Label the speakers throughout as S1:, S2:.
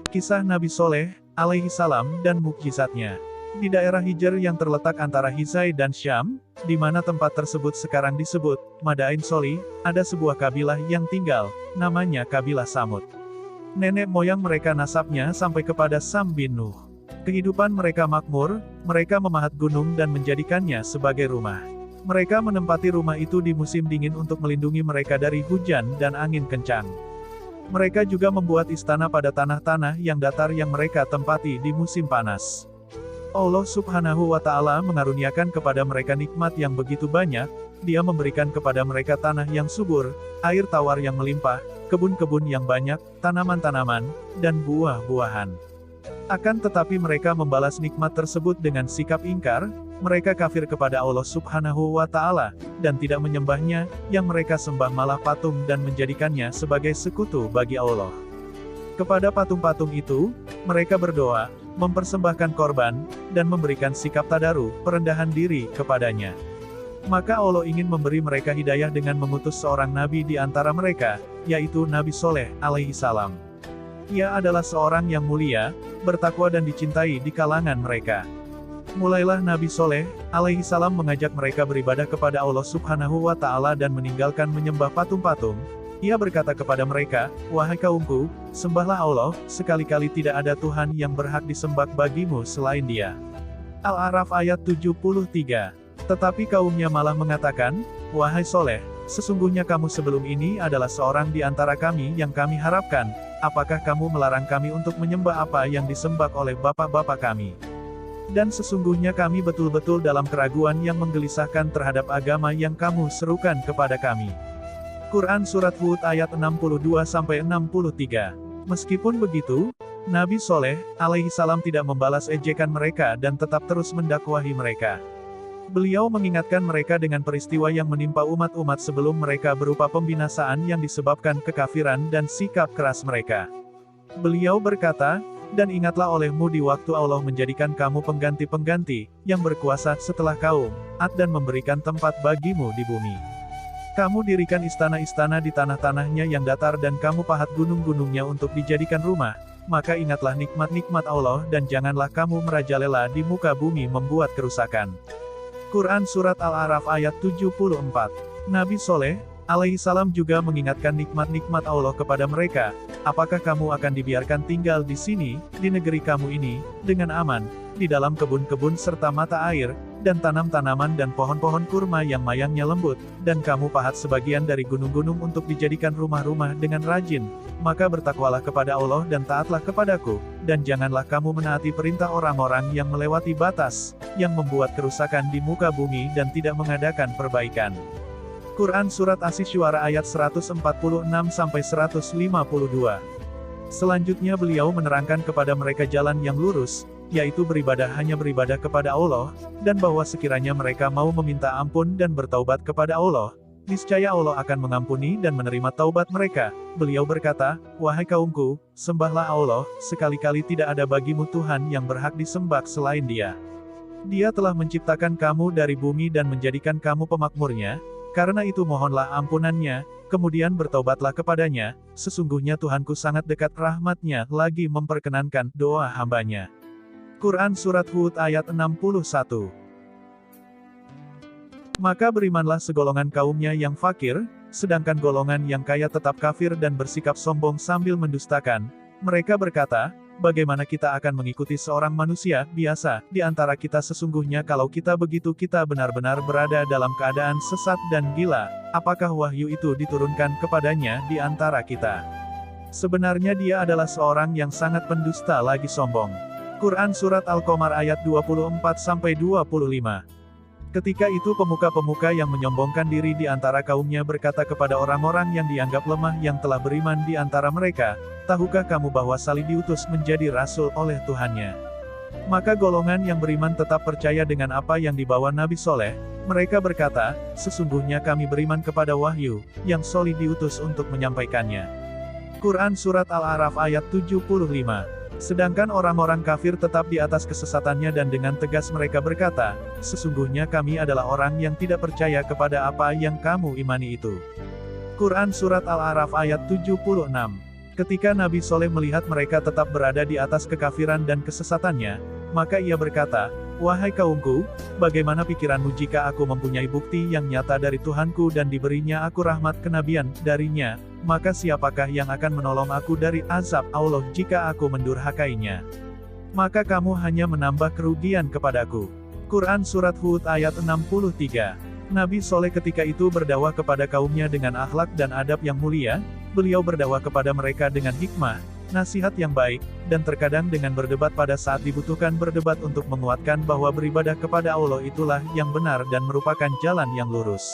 S1: Kisah Nabi Soleh, alaihi salam, dan mukjizatnya. Di daerah Hijr yang terletak antara Hizai dan Syam, di mana tempat tersebut sekarang disebut Madain Solih, ada sebuah kabilah yang tinggal, namanya kabilah Samud. Nenek moyang mereka nasabnya sampai kepada Sam bin Nuh. Kehidupan mereka makmur, mereka memahat gunung dan menjadikannya sebagai rumah. Mereka menempati rumah itu di musim dingin untuk melindungi mereka dari hujan dan angin kencang. Mereka juga membuat istana pada tanah-tanah yang datar yang mereka tempati di musim panas. Allah Subhanahu wa Ta'ala mengaruniakan kepada mereka nikmat yang begitu banyak. Dia memberikan kepada mereka tanah yang subur, air tawar yang melimpah, kebun-kebun yang banyak, tanaman-tanaman, dan buah-buahan. Akan tetapi mereka membalas nikmat tersebut dengan sikap ingkar. Mereka kafir kepada Allah Subhanahu wa Ta'ala, dan tidak menyembahnya, yang mereka sembah malah patung dan menjadikannya sebagai sekutu bagi Allah. Kepada patung-patung itu, mereka berdoa, mempersembahkan korban, dan memberikan sikap tadaru, perendahan diri, kepadanya. Maka Allah ingin memberi mereka hidayah dengan mengutus seorang nabi di antara mereka, yaitu Nabi Soleh, alaihi salam. Ia adalah seorang yang mulia, bertakwa dan dicintai di kalangan mereka. Mulailah Nabi Soleh, alaihi salam mengajak mereka beribadah kepada Allah Subhanahu wa Ta'ala dan meninggalkan menyembah patung-patung. Ia berkata kepada mereka, "Wahai kaumku, sembahlah Allah, sekali-kali tidak ada Tuhan yang berhak disembah bagimu selain Dia." Al-A'raf ayat 73. Tetapi kaumnya malah mengatakan, "Wahai Soleh, sesungguhnya kamu sebelum ini adalah seorang di antara kami yang kami harapkan. Apakah kamu melarang kami untuk menyembah apa yang disembah oleh bapak-bapak kami? Dan sesungguhnya kami betul-betul dalam keraguan yang menggelisahkan terhadap agama yang kamu serukan kepada kami." Quran Surat Hud ayat 62-63. Meskipun begitu, Nabi Soleh, alaihi salam tidak membalas ejekan mereka dan tetap terus mendakwahi mereka. Beliau mengingatkan mereka dengan peristiwa yang menimpa umat-umat sebelum mereka berupa pembinasaan yang disebabkan kekafiran dan sikap keras mereka. Beliau berkata, "Dan ingatlah olehmu di waktu Allah menjadikan kamu pengganti-pengganti, yang berkuasa setelah kaum Ad dan memberikan tempat bagimu di bumi. Kamu dirikan istana-istana di tanah-tanahnya yang datar dan kamu pahat gunung-gunungnya untuk dijadikan rumah. Maka ingatlah nikmat-nikmat Allah dan janganlah kamu merajalela di muka bumi membuat kerusakan." Quran Surat Al-A'raf ayat 74. Nabi Soleh, alaihi salam juga mengingatkan nikmat-nikmat Allah kepada mereka. "Apakah kamu akan dibiarkan tinggal di sini, di negeri kamu ini, dengan aman, di dalam kebun-kebun serta mata air, dan tanam-tanaman dan pohon-pohon kurma yang mayangnya lembut, dan kamu pahat sebagian dari gunung-gunung untuk dijadikan rumah-rumah dengan rajin? Maka bertakwalah kepada Allah dan taatlah kepadaku, dan janganlah kamu menaati perintah orang-orang yang melewati batas, yang membuat kerusakan di muka bumi dan tidak mengadakan perbaikan." Quran Surat Asy-Syu'ara ayat 146-152. Selanjutnya beliau menerangkan kepada mereka jalan yang lurus, yaitu hanya beribadah kepada Allah, dan bahwa sekiranya mereka mau meminta ampun dan bertaubat kepada Allah, niscaya Allah akan mengampuni dan menerima taubat mereka. Beliau berkata, "Wahai kaumku, sembahlah Allah, sekali-kali tidak ada bagimu Tuhan yang berhak disembah selain Dia. Dia telah menciptakan kamu dari bumi dan menjadikan kamu pemakmurnya. Karena itu mohonlah ampunannya, kemudian bertaubatlah kepadanya, sesungguhnya Tuhanku sangat dekat rahmatnya lagi memperkenankan doa hambanya." Quran Surat Hud ayat 61. Maka berimanlah segolongan kaumnya yang fakir, sedangkan golongan yang kaya tetap kafir dan bersikap sombong sambil mendustakan. Mereka berkata, "Bagaimana kita akan mengikuti seorang manusia biasa di antara kita? Sesungguhnya kalau kita begitu kita benar-benar berada dalam keadaan sesat dan gila. Apakah wahyu itu diturunkan kepadanya di antara kita? Sebenarnya dia adalah seorang yang sangat pendusta lagi sombong." Quran Surat Al-Qamar ayat 24-25. Ketika itu pemuka-pemuka yang menyombongkan diri di antara kaumnya berkata kepada orang-orang yang dianggap lemah yang telah beriman di antara mereka, "Tahukah kamu bahwa Salih diutus menjadi rasul oleh Tuhannya?" Maka golongan yang beriman tetap percaya dengan apa yang dibawa Nabi Soleh. Mereka berkata, "Sesungguhnya kami beriman kepada wahyu, yang Salih diutus untuk menyampaikannya." Quran Surat Al-A'raf ayat 75. Sedangkan orang-orang kafir tetap di atas kesesatannya dan dengan tegas mereka berkata, "Sesungguhnya kami adalah orang yang tidak percaya kepada apa yang kamu imani itu." Quran Surat Al-A'raf ayat 76. Ketika Nabi Soleh melihat mereka tetap berada di atas kekafiran dan kesesatannya, maka ia berkata, "Wahai kaumku, bagaimana pikiranmu jika aku mempunyai bukti yang nyata dari Tuhanku dan diberinya aku rahmat kenabian darinya, maka siapakah yang akan menolong aku dari azab Allah jika aku mendurhakainya? Maka kamu hanya menambah kerugian kepadaku." Quran Surat Hud ayat 63. Nabi Soleh ketika itu berdakwah kepada kaumnya dengan akhlak dan adab yang mulia. Beliau berdakwah kepada mereka dengan hikmah, nasihat yang baik, dan terkadang dengan berdebat pada saat dibutuhkan berdebat untuk menguatkan bahwa beribadah kepada Allah itulah yang benar dan merupakan jalan yang lurus.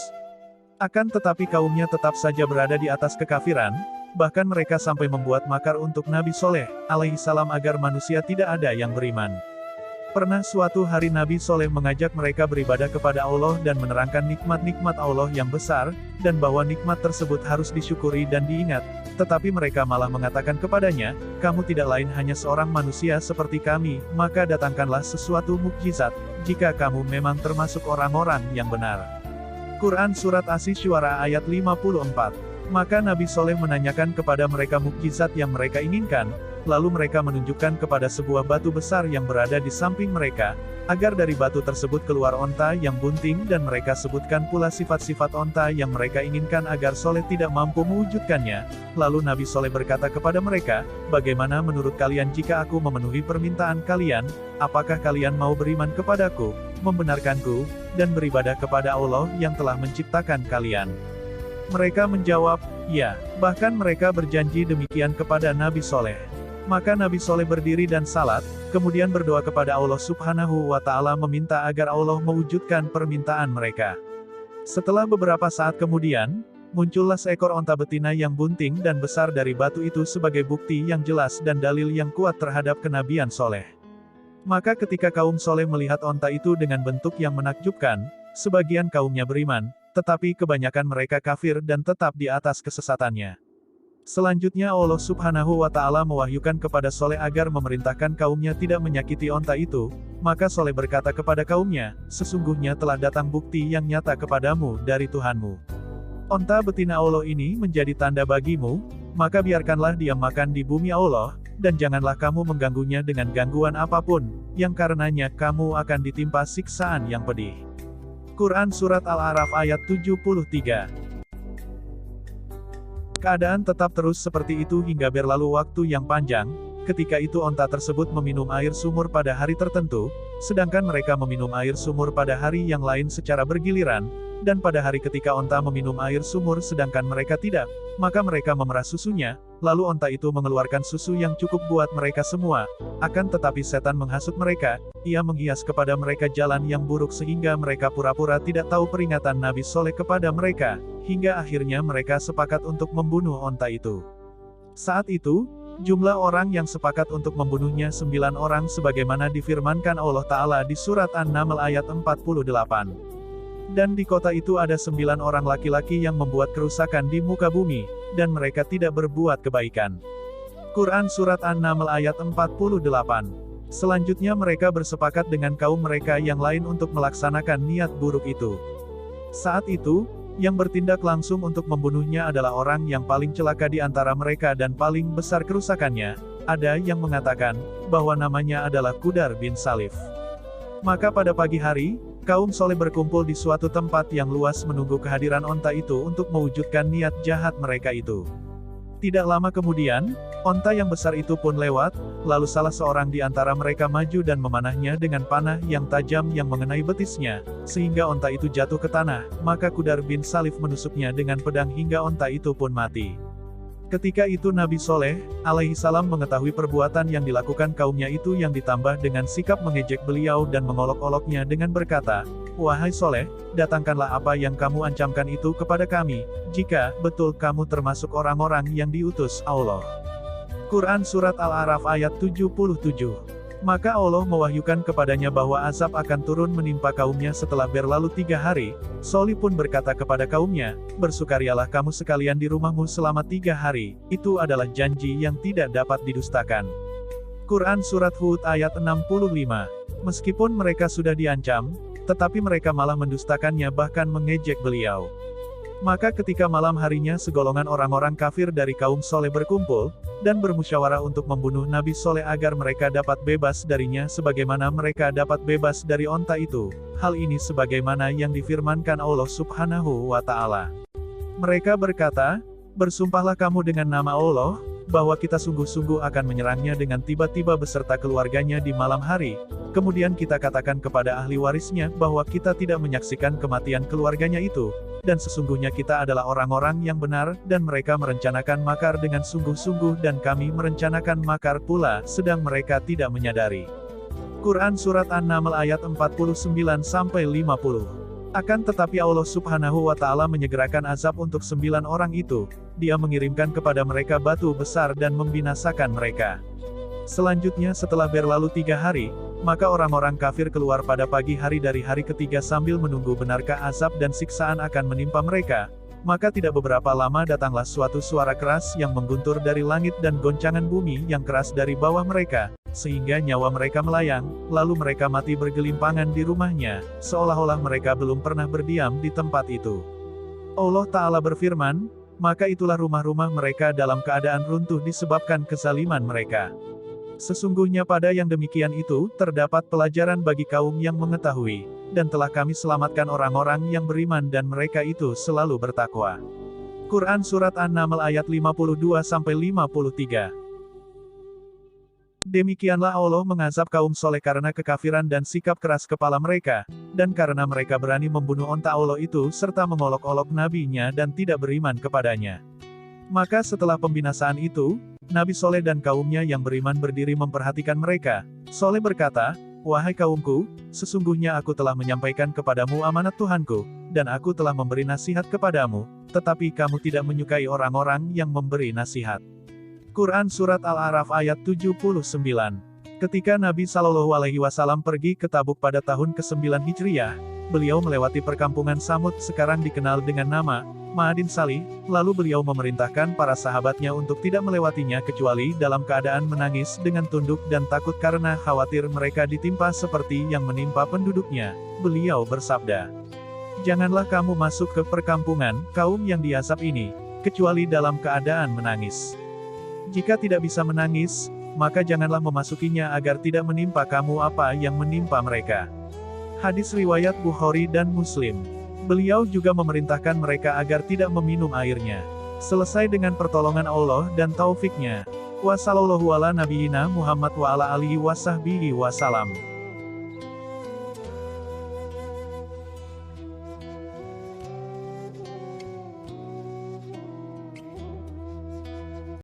S1: Akan tetapi kaumnya tetap saja berada di atas kekafiran, bahkan mereka sampai membuat makar untuk Nabi Soleh, alaihi salam agar manusia tidak ada yang beriman. Pernah suatu hari Nabi Soleh mengajak mereka beribadah kepada Allah dan menerangkan nikmat-nikmat Allah yang besar, dan bahwa nikmat tersebut harus disyukuri dan diingat, tetapi mereka malah mengatakan kepadanya, "Kamu tidak lain hanya seorang manusia seperti kami, maka datangkanlah sesuatu mukjizat, jika kamu memang termasuk orang-orang yang benar." Quran Surat Asy-Syu'ara ayat 54. Maka Nabi Soleh menanyakan kepada mereka mukjizat yang mereka inginkan, lalu mereka menunjukkan kepada sebuah batu besar yang berada di samping mereka, agar dari batu tersebut keluar onta yang bunting dan mereka sebutkan pula sifat-sifat onta yang mereka inginkan agar Soleh tidak mampu mewujudkannya. Lalu Nabi Soleh berkata kepada mereka, "Bagaimana menurut kalian jika aku memenuhi permintaan kalian? Apakah kalian mau beriman kepadaku, membenarkanku, dan beribadah kepada Allah yang telah menciptakan kalian?" Mereka menjawab, "Ya." Bahkan mereka berjanji demikian kepada Nabi Soleh. Maka Nabi Soleh berdiri dan salat, kemudian berdoa kepada Allah Subhanahu wa Ta'ala meminta agar Allah mewujudkan permintaan mereka. Setelah beberapa saat kemudian, muncullah seekor onta betina yang bunting dan besar dari batu itu sebagai bukti yang jelas dan dalil yang kuat terhadap kenabian Soleh. Maka ketika kaum Soleh melihat onta itu dengan bentuk yang menakjubkan, sebagian kaumnya beriman, tetapi kebanyakan mereka kafir dan tetap di atas kesesatannya. Selanjutnya Allah Subhanahu wa Ta'ala mewahyukan kepada Soleh agar memerintahkan kaumnya tidak menyakiti onta itu, maka Soleh berkata kepada kaumnya, "Sesungguhnya telah datang bukti yang nyata kepadamu dari Tuhanmu. Onta betina Allah ini menjadi tanda bagimu, maka biarkanlah dia makan di bumi Allah, dan janganlah kamu mengganggunya dengan gangguan apapun, yang karenanya kamu akan ditimpa siksaan yang pedih." Quran Surat Al-A'raf ayat 73. Keadaan tetap terus seperti itu hingga berlalu waktu yang panjang. Ketika itu onta tersebut meminum air sumur pada hari tertentu, sedangkan mereka meminum air sumur pada hari yang lain secara bergiliran, dan pada hari ketika onta meminum air sumur sedangkan mereka tidak, maka mereka memerah susunya, lalu onta itu mengeluarkan susu yang cukup buat mereka semua. Akan tetapi setan menghasut mereka, ia menghias kepada mereka jalan yang buruk sehingga mereka pura-pura tidak tahu peringatan Nabi Soleh kepada mereka, hingga akhirnya mereka sepakat untuk membunuh onta itu. Saat itu, jumlah orang yang sepakat untuk membunuhnya 9 orang sebagaimana difirmankan Allah Ta'ala di Surat An-Naml ayat 48. Dan di kota itu ada 9 orang laki-laki yang membuat kerusakan di muka bumi, dan mereka tidak berbuat kebaikan. Quran Surat An-Naml ayat 48. Selanjutnya mereka bersepakat dengan kaum mereka yang lain untuk melaksanakan niat buruk itu. Saat itu, yang bertindak langsung untuk membunuhnya adalah orang yang paling celaka di antara mereka dan paling besar kerusakannya. Ada yang mengatakan bahwa namanya adalah Qudar bin Salif. Maka pada pagi hari, kaum Soleh berkumpul di suatu tempat yang luas menunggu kehadiran onta itu untuk mewujudkan niat jahat mereka itu. Tidak lama kemudian, onta yang besar itu pun lewat, lalu salah seorang di antara mereka maju dan memanahnya dengan panah yang tajam yang mengenai betisnya, sehingga onta itu jatuh ke tanah, maka Qudar bin Salif menusuknya dengan pedang hingga onta itu pun mati. Ketika itu Nabi Soleh, alaihi salam mengetahui perbuatan yang dilakukan kaumnya itu yang ditambah dengan sikap mengejek beliau dan mengolok-oloknya dengan berkata, "Wahai Soleh, datangkanlah apa yang kamu ancamkan itu kepada kami, jika betul kamu termasuk orang-orang yang diutus Allah." Quran Surat Al-A'raf ayat 77. Maka Allah mewahyukan kepadanya bahwa azab akan turun menimpa kaumnya setelah berlalu 3 hari. Solih pun berkata kepada kaumnya, "Bersukarialah kamu sekalian di rumahmu selama 3 hari, itu adalah janji yang tidak dapat didustakan." Quran Surat Hud ayat 65. Meskipun mereka sudah diancam, tetapi mereka malah mendustakannya bahkan mengejek beliau. Maka ketika malam harinya segolongan orang-orang kafir dari kaum Soleh berkumpul, dan bermusyawarah untuk membunuh Nabi Soleh agar mereka dapat bebas darinya sebagaimana mereka dapat bebas dari onta itu. Hal ini sebagaimana yang difirmankan Allah Subhanahu wa Ta'ala. Mereka berkata, "Bersumpahlah kamu dengan nama Allah, bahwa kita sungguh-sungguh akan menyerangnya dengan tiba-tiba beserta keluarganya di malam hari. Kemudian kita katakan kepada ahli warisnya bahwa kita tidak menyaksikan kematian keluarganya itu, dan sesungguhnya kita adalah orang-orang yang benar, dan mereka merencanakan makar dengan sungguh-sungguh dan kami merencanakan makar pula, sedang mereka tidak menyadari." Quran Surat An-Naml ayat 49-50. Akan tetapi Allah Subhanahu wa Ta'ala menyegerakan azab untuk 9 orang itu. Dia mengirimkan kepada mereka batu besar dan membinasakan mereka. Selanjutnya setelah berlalu 3 hari, maka orang-orang kafir keluar pada pagi hari dari hari ketiga sambil menunggu benarkah azab dan siksaan akan menimpa mereka. Maka tidak beberapa lama datanglah suatu suara keras yang mengguntur dari langit dan goncangan bumi yang keras dari bawah mereka, sehingga nyawa mereka melayang, lalu mereka mati bergelimpangan di rumahnya, seolah-olah mereka belum pernah berdiam di tempat itu. Allah Ta'ala berfirman, maka itulah rumah-rumah mereka dalam keadaan runtuh disebabkan kezaliman mereka. Sesungguhnya pada yang demikian itu, terdapat pelajaran bagi kaum yang mengetahui, dan telah kami selamatkan orang-orang yang beriman dan mereka itu selalu bertakwa. Quran Surat An-Naml ayat 52-53. Demikianlah Allah mengazab kaum soleh karena kekafiran dan sikap keras kepala mereka, dan karena mereka berani membunuh onta Allah itu serta mengolok-olok nabinya dan tidak beriman kepadanya. Maka setelah pembinasaan itu, Nabi Soleh dan kaumnya yang beriman berdiri memperhatikan mereka. Soleh berkata, "Wahai kaumku, sesungguhnya aku telah menyampaikan kepadamu amanat Tuhanku, dan aku telah memberi nasihat kepadamu, tetapi kamu tidak menyukai orang-orang yang memberi nasihat." Quran Surat Al-A'raf ayat 79. Ketika Nabi Shallallahu Alaihi Wasallam pergi ke Tabuk pada tahun ke-9 Hijriyah, beliau melewati perkampungan Samud sekarang dikenal dengan nama Ma'adin Salih, lalu beliau memerintahkan para sahabatnya untuk tidak melewatinya kecuali dalam keadaan menangis dengan tunduk dan takut karena khawatir mereka ditimpa seperti yang menimpa penduduknya. Beliau bersabda, "Janganlah kamu masuk ke perkampungan kaum yang diazab ini, kecuali dalam keadaan menangis. Jika tidak bisa menangis, maka janganlah memasukinya agar tidak menimpa kamu apa yang menimpa mereka." Hadis riwayat Bukhari dan Muslim. Beliau juga memerintahkan mereka agar tidak meminum airnya. Selesai dengan pertolongan Allah dan taufiknya. Wassallallahu ala nabiyyina Muhammad wa ala alihi wasahbihi wasalam.